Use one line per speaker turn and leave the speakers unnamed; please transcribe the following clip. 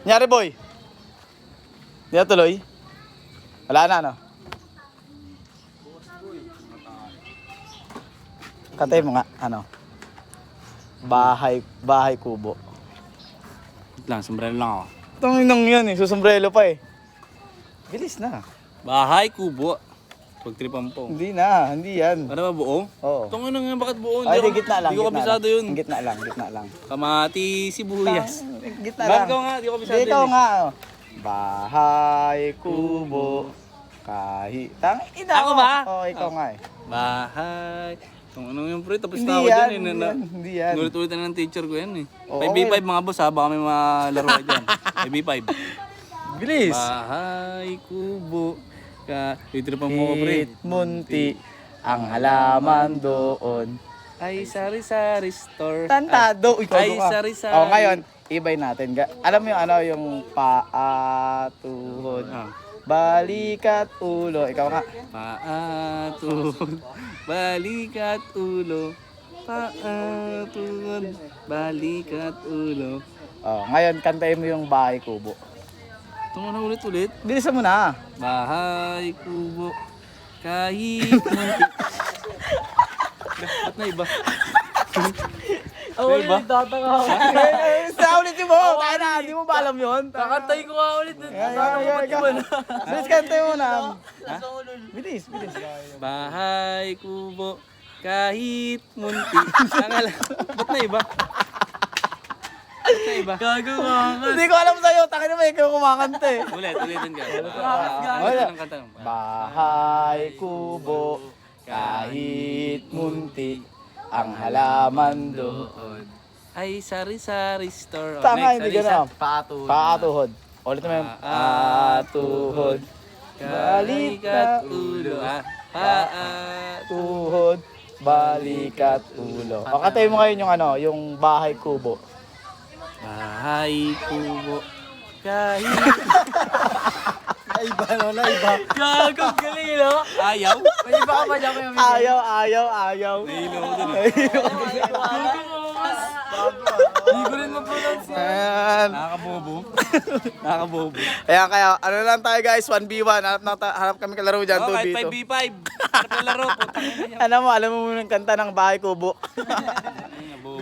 Nyari boy. Di na tuloy. Wala na no. Katay mo nga, ano? Bahay kubo.
Wait lang, sombrero lang ako.
Itong inang yan eh, susombrelo pa eh. Bilis na.
Bahay, kubo. Pagtripan po.
Hindi na, hindi yan.
Ano ba buo?
Oo.
Itong nga bakit buo?
Ay, di gitna lang.
Hindi ko
gitna
kabisado
lang.
yun.
Gitna lang, gitna lang.
Kamati, sibuyas.
Gitna
Bakit
lang.
ko nga? Di ko kabisado
Hindi, ikaw
yun eh.
nga. Oh. Bahay kubo. Kahit... Ina
Ako ba?
Oo, ikaw nga eh.
Bahay. Itong ano yung pre, tapos
Hindi
na ako
yan,
dyan eh.
hindi yan.
Nulit-ulit na ng teacher ko yan eh.
Oo,
5v5 mga boss ha, baka may mga laro ka dyan. 5v5.
Bilis.
Bahay, kubo. Titripan mo ko pre.
Kahit munti ang halaman doon.
Ay, sari-sari store.
Tantado. Ikaw
Ay,
ka.
sari-sari.
Oh, ngayon, ibay natin. Alam mo yung ano, yung paa, tuhod,
Ah.
balikat, ulo. Ikaw nga.
Paatun, balikat ulo. Paatun, balikat ulo.
Oh, ngayon, kantayin mo yung bahay kubo.
Ito mo na ulit-ulit.
Bilisan mo na.
Bahay, kubo, kahit munti. Ba't na iba?
Ako ulit, tatanga ako.
Sa ulitin mo. Kaya na, hindi mo ba alam yun?
Kakantay ko nga ulit.
Bilis kantayin mo na. Bilis, bilis.
Bahay, kubo, kahit munti. Ba't na iba? Ba't na iba?
Gago nga.
Hindi ko alam sa'yo. Takin naman ikaw kumakanta eh.
Ulitin ka.
Wala.
Ang kanta.
Bahay kubo, kahit munti, ang halaman doon.
Ay, sari-sari store. Oh,
Tanga,
next,
hindi
sari-sari.
gano'n. Paatuhod. Ulit naman yung paatuhod.
Balikat ulo.
Tuhod, balikat ulo. Pakatay mo ngayon yung ano, yung bahay kubo.
Bahay, kubo, kahit
Gago, galing no?
ayaw.
May iba ka pa dyan kuya Miguel?
Ayaw.
Nahilo ko dun.
Hindi ko rin ma-pronounce yan.
Ayan.
Nakakabobo. Nakakabobo.
Ayan kaya, ano lang tayo guys, 1v1. Hanap kami kalaro dyan,
Oh, kahit
2v2.
5v5. Harap na laro. Putang ina niya.
Alam mo muna ng kanta ng bahay kubo.
Bobo.